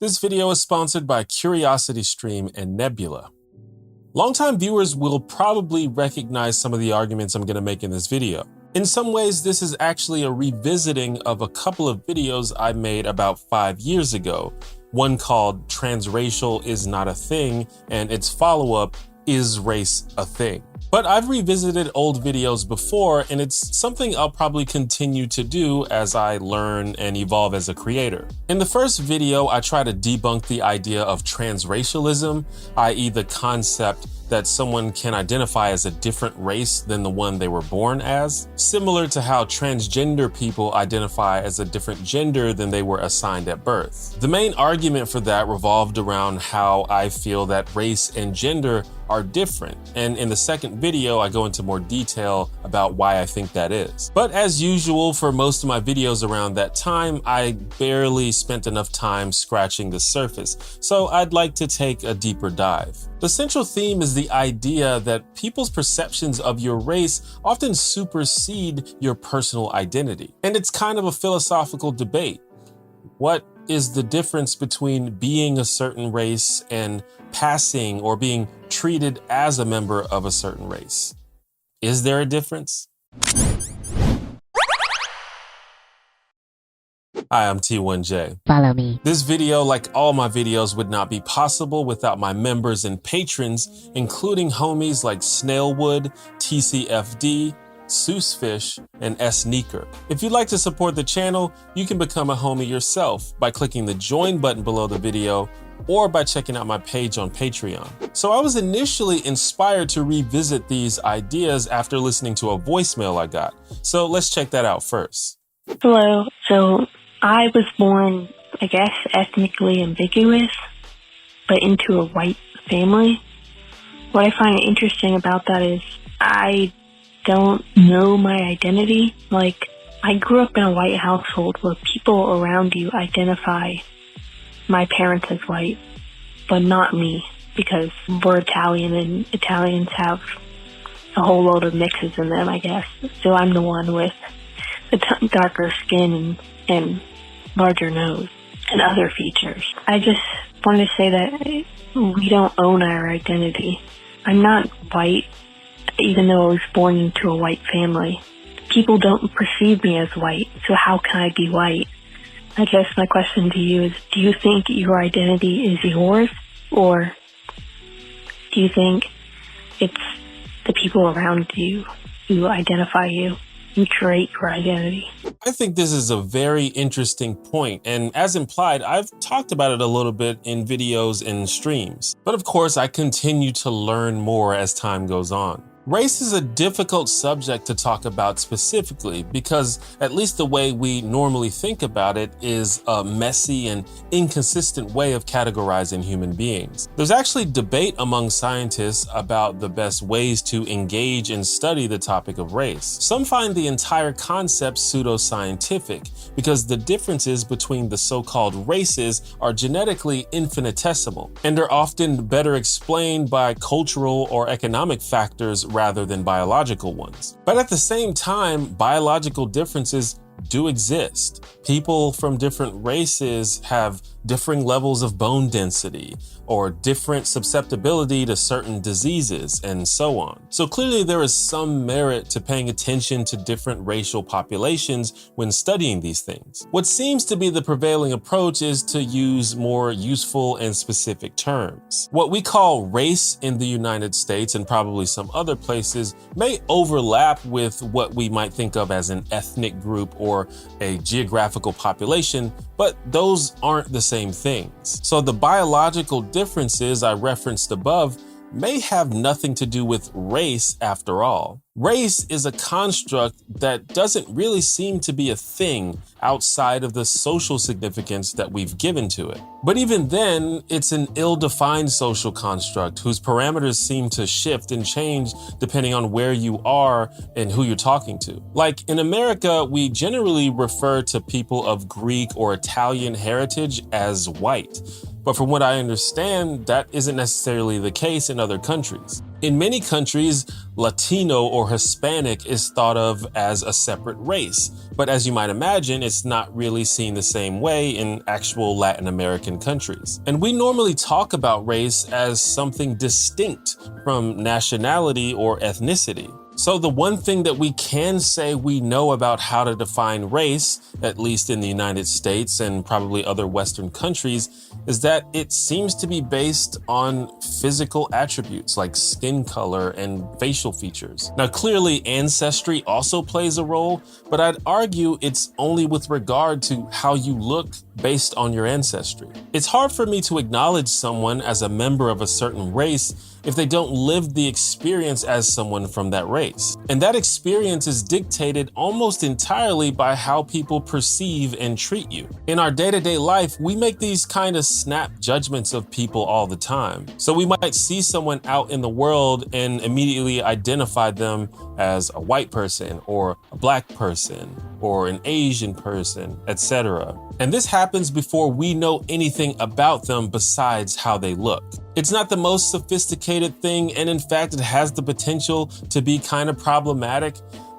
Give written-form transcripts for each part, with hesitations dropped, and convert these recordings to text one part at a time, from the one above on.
This video is sponsored by CuriosityStream and Nebula. Longtime viewers will probably recognize some of the arguments I'm going to make in this video. In some ways, this is actually a revisiting of a couple of videos I made about 5 years ago, one called Transracial is Not a Thing, and its follow-up, Is Race a Thing? But I've revisited old videos before, and it's something I'll probably continue to do as I learn and evolve as a creator. In the first video, I try to debunk the idea of transracialism, i.e. the concept that someone can identify as a different race than the one they were born as, similar to how transgender people identify as a different gender than they were assigned at birth. The main argument for that revolved around how I feel that race and gender are different, and in the second video I go into more detail about why I think that is. But as usual for most of my videos around that time, I barely spent enough time scratching the surface, so I'd like to take a deeper dive. The central theme is the idea that people's perceptions of your race often supersede your personal identity. And it's kind of a philosophical debate. What is the difference between being a certain race and passing or being treated as a member of a certain race? Is there a difference? Hi, I'm T1J. Follow me. This video, like all my videos, would not be possible without my members and patrons, including homies like Snailwood, TCFD, Seussfish, and Sneaker. If you'd like to support the channel, you can become a homie yourself by clicking the join button below the video or by checking out my page on Patreon. So I was initially inspired to revisit these ideas after listening to a voicemail I got. So let's check that out first. Hello. So I was born, I guess, ethnically ambiguous, but into a white family. What I find interesting about that is I don't know my identity. Like, I grew up in a white household where people around you identify my parents as white, but not me, because we're Italian and Italians have a whole load of mixes in them, I guess. So I'm the one with the darker skin and larger nose and other features. I just wanted to say that we don't own our identity. I'm not white, even though I was born into a white family. People don't perceive me as white, so how can I be white? I guess my question to you is, do you think your identity is yours, or do you think it's the people around you who identify you and create your identity? I think this is a very interesting point, and as implied, I've talked about it a little bit in videos and streams. But of course, I continue to learn more as time goes on. Race is a difficult subject to talk about specifically because at least the way we normally think about it is a messy and inconsistent way of categorizing human beings. There's actually debate among scientists about the best ways to engage and study the topic of race. Some find the entire concept pseudoscientific because the differences between the so-called races are genetically infinitesimal and are often better explained by cultural or economic factors rather than biological ones. But at the same time, biological differences do exist. People from different races have differing levels of bone density or different susceptibility to certain diseases and so on. So clearly there is some merit to paying attention to different racial populations when studying these things. What seems to be the prevailing approach is to use more useful and specific terms. What we call race in the United States and probably some other places may overlap with what we might think of as an ethnic group or a geographical population, but those aren't the same things. So the biological differences I referenced above may have nothing to do with race after all. Race is a construct that doesn't really seem to be a thing outside of the social significance that we've given to it. But even then, it's an ill-defined social construct whose parameters seem to shift and change depending on where you are and who you're talking to. Like in America, we generally refer to people of Greek or Italian heritage as white. But from what I understand, that isn't necessarily the case in other countries. In many countries, Latino or Hispanic is thought of as a separate race, but as you might imagine, it's not really seen the same way in actual Latin American countries. And we normally talk about race as something distinct from nationality or ethnicity. So the one thing that we can say we know about how to define race, at least in the United States and probably other Western countries, is that it seems to be based on physical attributes like skin color and facial features. Now, clearly ancestry also plays a role, but I'd argue it's only with regard to how you look based on your ancestry. It's hard for me to acknowledge someone as a member of a certain race if they don't live the experience as someone from that race. And that experience is dictated almost entirely by how people perceive and treat you. In our day-to-day life, we make these kind of snap judgments of people all the time. So we might see someone out in the world and immediately identify them as a white person or a black person or an Asian person, etc. And this happens before we know anything about them besides how they look. It's not the most sophisticated thing, and in fact, it has the potential to be kind of problematic,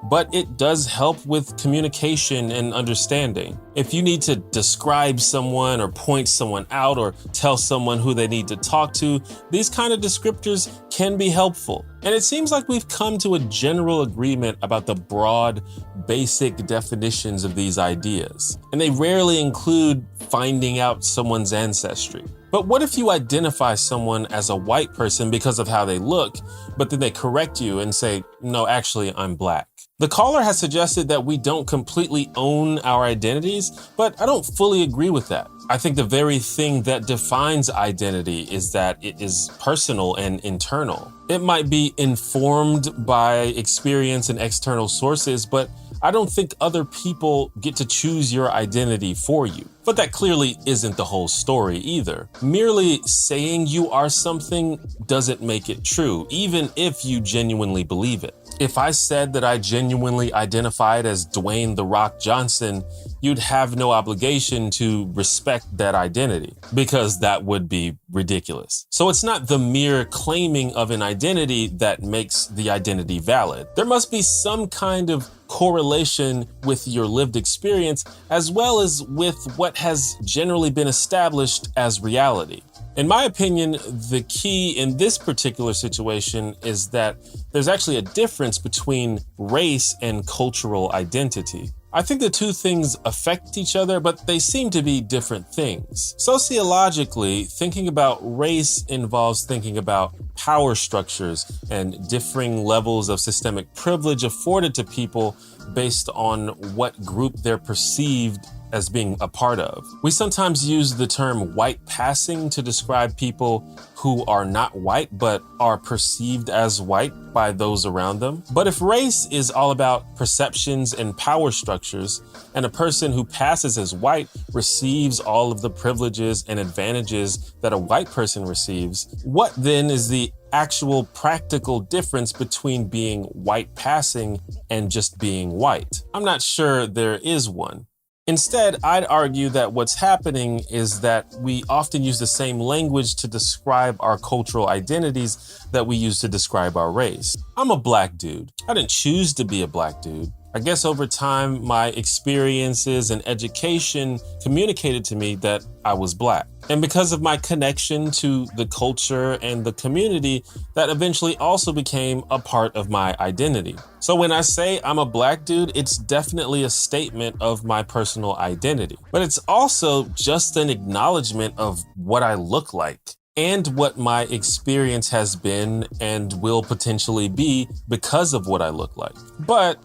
but it does help with communication and understanding. If you need to describe someone or point someone out or tell someone who they need to talk to, these kind of descriptors can be helpful. And it seems like we've come to a general agreement about the broad, basic definitions of these ideas. And they rarely include finding out someone's ancestry. But what if you identify someone as a white person because of how they look, but then they correct you and say, no, actually, I'm black? The caller has suggested that we don't completely own our identities, but I don't fully agree with that. I think the very thing that defines identity is that it is personal and internal. It might be informed by experience and external sources, but I don't think other people get to choose your identity for you. But that clearly isn't the whole story either. Merely saying you are something doesn't make it true, even if you genuinely believe it. If I said that I genuinely identified as Dwayne "The Rock" Johnson, you'd have no obligation to respect that identity, because that would be ridiculous. So it's not the mere claiming of an identity that makes the identity valid. There must be some kind of correlation with your lived experience, as well as with what has generally been established as reality. In my opinion, the key in this particular situation is that there's actually a difference between race and cultural identity. I think the two things affect each other, but they seem to be different things. Sociologically, thinking about race involves thinking about power structures and differing levels of systemic privilege afforded to people based on what group they're perceived as being a part of. We sometimes use the term white passing to describe people who are not white but are perceived as white by those around them. But if race is all about perceptions and power structures, and a person who passes as white receives all of the privileges and advantages that a white person receives, what then is the actual practical difference between being white passing and just being white? I'm not sure there is one. Instead, I'd argue that what's happening is that we often use the same language to describe our cultural identities that we use to describe our race. I'm a black dude. I didn't choose to be a black dude. I guess over time, my experiences and education communicated to me that I was black. And because of my connection to the culture and the community, that eventually also became a part of my identity. So when I say I'm a black dude, it's definitely a statement of my personal identity. But it's also just an acknowledgement of what I look like and what my experience has been and will potentially be because of what I look like. But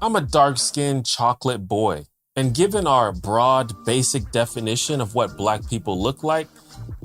I'm a dark-skinned chocolate boy. And given our broad, basic definition of what black people look like,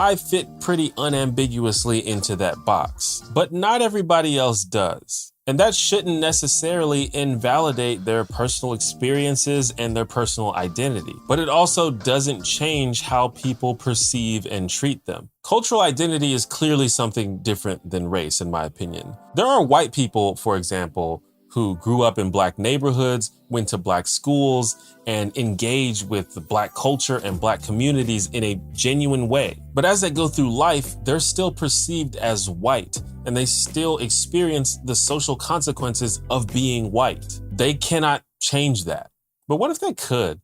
I fit pretty unambiguously into that box. But not everybody else does. And that shouldn't necessarily invalidate their personal experiences and their personal identity. But it also doesn't change how people perceive and treat them. Cultural identity is clearly something different than race, in my opinion. There are white people, for example, who grew up in black neighborhoods, went to black schools, and engaged with the black culture and black communities in a genuine way. But as they go through life, they're still perceived as white, and they still experience the social consequences of being white. They cannot change that. But what if they could?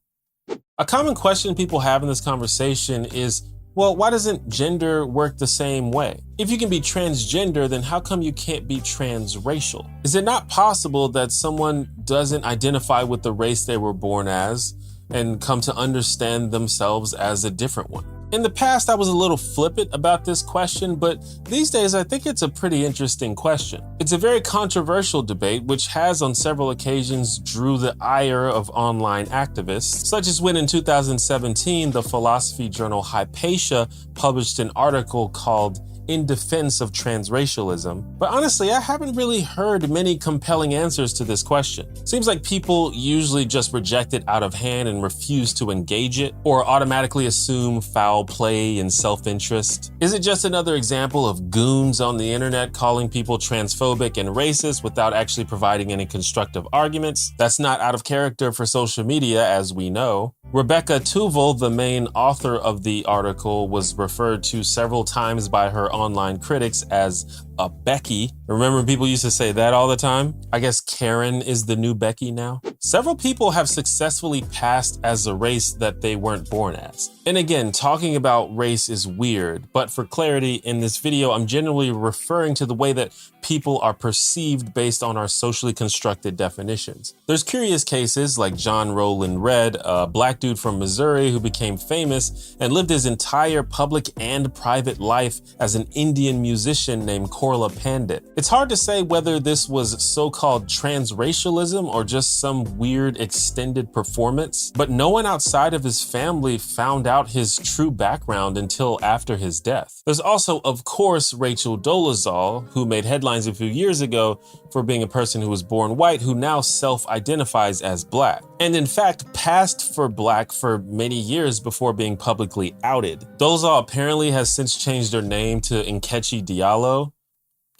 A common question people have in this conversation is, well, why doesn't gender work the same way? If you can be transgender, then how come you can't be transracial? Is it not possible that someone doesn't identify with the race they were born as and come to understand themselves as a different one? In the past, I was a little flippant about this question, but these days I think it's a pretty interesting question. It's a very controversial debate, which has on several occasions drew the ire of online activists, such as when in 2017, the philosophy journal Hypatia published an article called In Defense of Transracialism. But honestly, I haven't really heard many compelling answers to this question. Seems like people usually just reject it out of hand and refuse to engage it, or automatically assume foul play and self-interest. Is it just another example of goons on the internet calling people transphobic and racist without actually providing any constructive arguments? That's not out of character for social media, as we know. Rebecca Tuval, the main author of the article, was referred to several times by her online critics as a Becky. Remember people used to say that all the time? I guess Karen is the new Becky now. Several people have successfully passed as a race that they weren't born as. And again, talking about race is weird, but for clarity in this video, I'm generally referring to the way that people are perceived based on our socially constructed definitions. There's curious cases like John Rowland Redd, a black dude from Missouri who became famous and lived his entire public and private life as an Indian musician named Korla Pandit. It's hard to say whether this was so-called transracialism or just some weird extended performance, but no one outside of his family found out his true background until after his death. There's also, of course, Rachel Dolezal, who made headlines a few years ago for being a person who was born white who now self-identifies as black, and in fact passed for black for many years before being publicly outed. Dolezal apparently has since changed her name to Nkechi Diallo.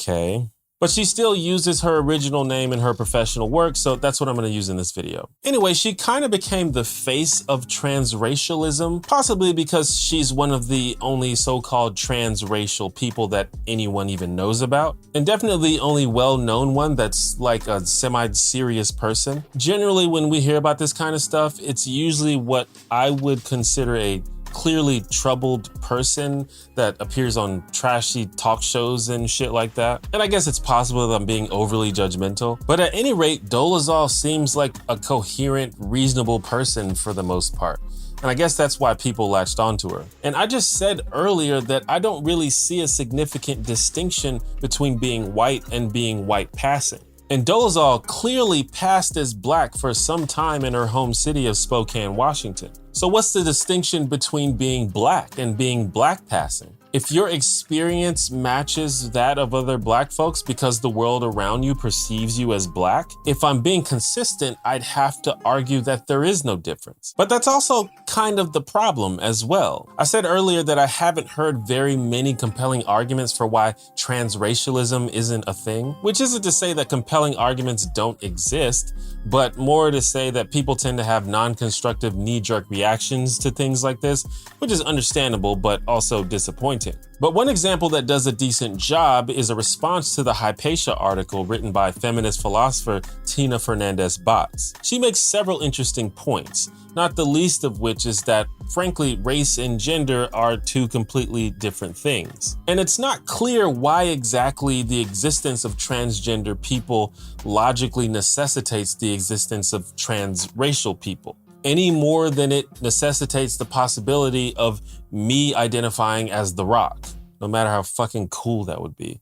Okay. But she still uses her original name in her professional work, so that's what I'm going to use in this video. Anyway, she kind of became the face of transracialism, possibly because she's one of the only so-called transracial people that anyone even knows about, and definitely the only well-known one that's like a semi-serious person. Generally, when we hear about this kind of stuff, it's usually what I would consider a clearly troubled person that appears on trashy talk shows and shit like that. And I guess it's possible that I'm being overly judgmental, but at any rate, Dolezal seems like a coherent, reasonable person for the most part. And I guess that's why people latched onto her. And I just said earlier that I don't really see a significant distinction between being white and being white passing. And Dolezal clearly passed as black for some time in her home city of Spokane, Washington. So what's the distinction between being black and being black passing? If your experience matches that of other black folks because the world around you perceives you as black, if I'm being consistent, I'd have to argue that there is no difference. But that's also kind of the problem as well. I said earlier that I haven't heard very many compelling arguments for why transracialism isn't a thing, which isn't to say that compelling arguments don't exist, but more to say that people tend to have non-constructive knee-jerk reactions to things like this, which is understandable, but also disappointing. But one example that does a decent job is a response to the Hypatia article written by feminist philosopher Tina Fernandez Batz. She makes several interesting points, not the least of which is that, frankly, race and gender are two completely different things. And it's not clear why exactly the existence of transgender people logically necessitates the existence of transracial people, any more than it necessitates the possibility of me identifying as The Rock, no matter how fucking cool that would be.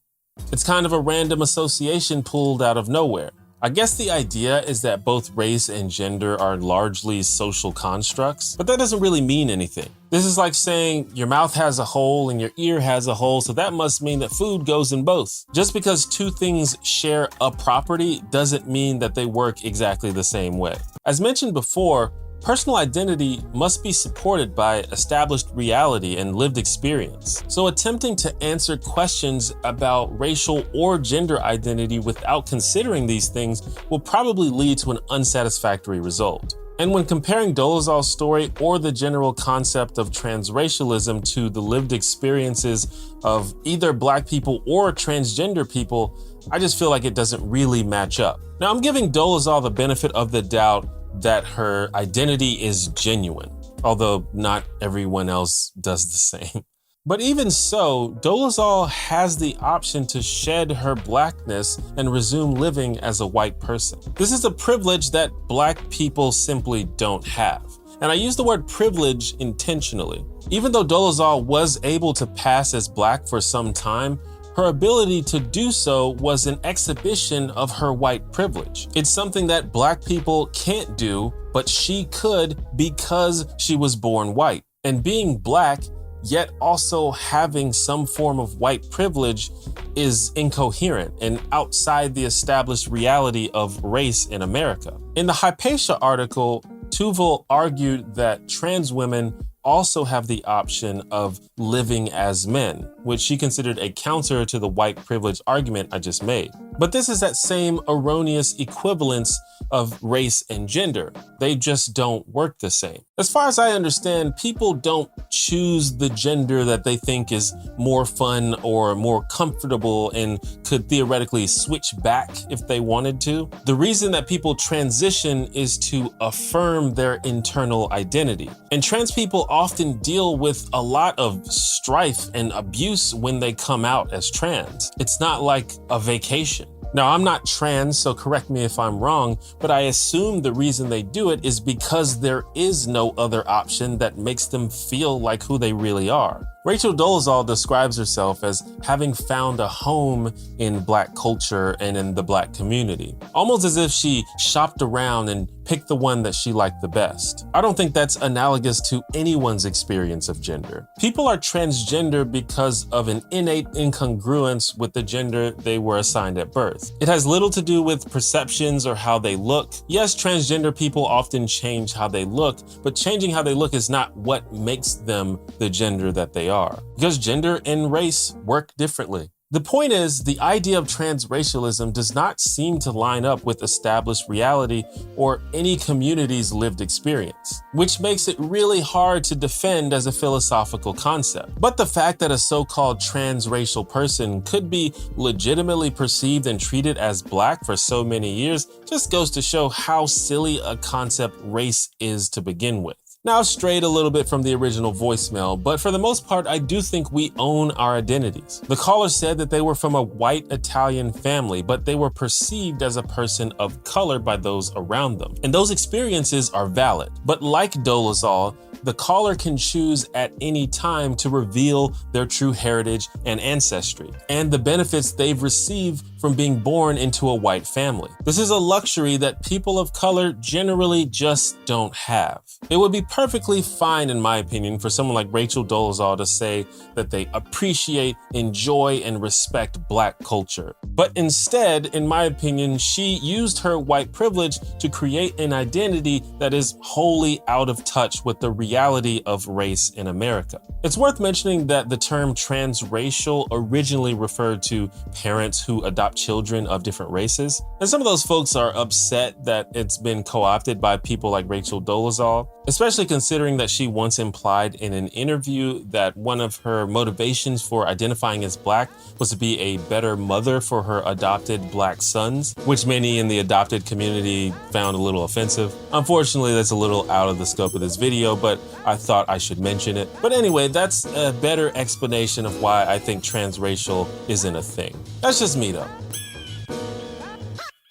It's kind of a random association pulled out of nowhere. I guess the idea is that both race and gender are largely social constructs, but that doesn't really mean anything. This is like saying your mouth has a hole and your ear has a hole, so that must mean that food goes in both. Just because two things share a property doesn't mean that they work exactly the same way. As mentioned before, personal identity must be supported by established reality and lived experience. So attempting to answer questions about racial or gender identity without considering these things will probably lead to an unsatisfactory result. And when comparing Dolezal's story or the general concept of transracialism to the lived experiences of either Black people or transgender people, I just feel like it doesn't really match up. Now, I'm giving Dolezal the benefit of the doubt that her identity is genuine, although not everyone else does the same. But even so, Dolezal has the option to shed her Blackness and resume living as a white person. This is a privilege that Black people simply don't have. And I use the word privilege intentionally. Even though Dolezal was able to pass as Black for some time, her ability to do so was an exhibition of her white privilege. It's something that Black people can't do, but she could because she was born white. And being Black, yet also having some form of white privilege, is incoherent and outside the established reality of race in America. In the Hypatia article, Tuval argued that trans women also have the option of living as men, which she considered a counter to the white privilege argument I just made. But this is that same erroneous equivalence of race and gender. They just don't work the same. As far as I understand, people don't choose the gender that they think is more fun or more comfortable and could theoretically switch back if they wanted to. The reason that people transition is to affirm their internal identity. And trans people often deal with a lot of strife and abuse when they come out as trans. It's not like a vacation. Now, I'm not trans, so correct me if I'm wrong, but I assume the reason they do it is because there is no other option that makes them feel like who they really are. Rachel Dolezal describes herself as having found a home in Black culture and in the Black community, almost as if she shopped around and picked the one that she liked the best. I don't think that's analogous to anyone's experience of gender. People are transgender because of an innate incongruence with the gender they were assigned at birth. It has little to do with perceptions or how they look. Yes, transgender people often change how they look, but changing how they look is not what makes them the gender that they are, because gender and race work differently. The point is, the idea of transracialism does not seem to line up with established reality or any community's lived experience, which makes it really hard to defend as a philosophical concept. But the fact that a so-called transracial person could be legitimately perceived and treated as Black for so many years just goes to show how silly a concept race is to begin with. Now, I've strayed a little bit from the original voicemail, but for the most part, I do think we own our identities. The caller said that they were from a white Italian family, but they were perceived as a person of color by those around them. And those experiences are valid. But like Dolezal, the caller can choose at any time to reveal their true heritage and ancestry, and the benefits they've received from being born into a white family. This is a luxury that people of color generally just don't have. It would be perfectly fine, in my opinion, for someone like Rachel Dolezal to say that they appreciate, enjoy, and respect Black culture. But instead, in my opinion, she used her white privilege to create an identity that is wholly out of touch with the reality of race in America. It's worth mentioning that the term transracial originally referred to parents who adopt children of different races. And some of those folks are upset that it's been co-opted by people like Rachel Dolezal, especially considering that she once implied in an interview that one of her motivations for identifying as Black was to be a better mother for her adopted Black sons, which many in the adopted community found a little offensive. Unfortunately, that's a little out of the scope of this video, but I thought I should mention it. But anyway, that's a better explanation of why I think transracial isn't a thing. That's just me though.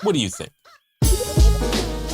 What do you think?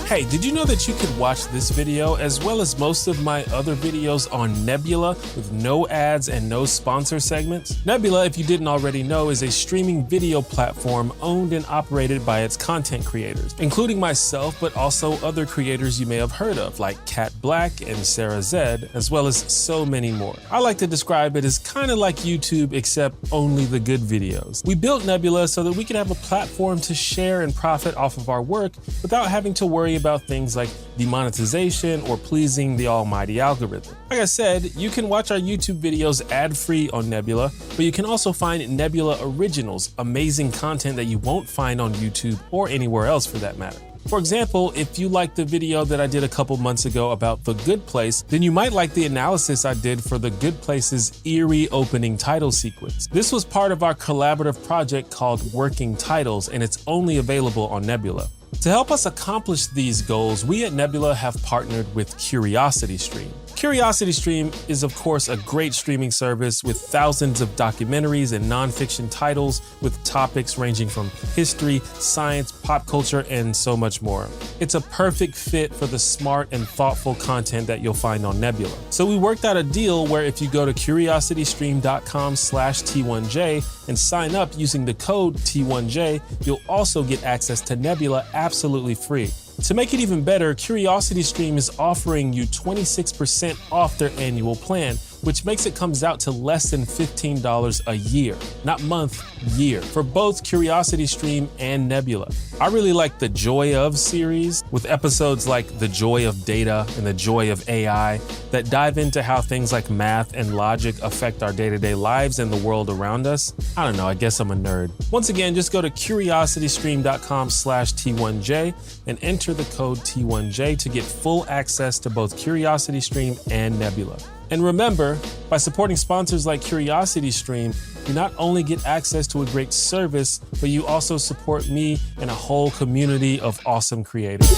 Hey, did you know that you could watch this video as well as most of my other videos on Nebula with no ads and no sponsor segments? Nebula, if you didn't already know, is a streaming video platform owned and operated by its content creators, including myself, but also other creators you may have heard of, like Cat Black and Sarah Zed, as well as so many more. I like to describe it as kind of like YouTube, except only the good videos. We built Nebula so that we could have a platform to share and profit off of our work without having to worry about things like demonetization or pleasing the almighty algorithm. Like I said, you can watch our YouTube videos ad-free on Nebula, but you can also find Nebula Originals, amazing content that you won't find on YouTube or anywhere else for that matter. For example, if you liked the video that I did a couple months ago about The Good Place, then you might like the analysis I did for The Good Place's eerie opening title sequence. This was part of our collaborative project called Working Titles, and it's only available on Nebula. To help us accomplish these goals, we at Nebula have partnered with CuriosityStream. CuriosityStream is, of course, a great streaming service with thousands of documentaries and nonfiction titles with topics ranging from history, science, pop culture, and so much more. It's a perfect fit for the smart and thoughtful content that you'll find on Nebula. So we worked out a deal where if you go to curiositystream.com/T1J and sign up using the code T1J, you'll also get access to Nebula absolutely free. To make it even better, CuriosityStream is offering you 26% off their annual plan, which makes it comes out to less than $15 a year, not month, year, for both CuriosityStream and Nebula. I really like the Joy of series, with episodes like The Joy of Data and The Joy of AI that dive into how things like math and logic affect our day-to-day lives and the world around us. I don't know, I guess I'm a nerd. Once again, just go to curiositystream.com/T1J and enter the code T1J to get full access to both CuriosityStream and Nebula. And remember, by supporting sponsors like CuriosityStream, you not only get access to a great service, but you also support me and a whole community of awesome creators.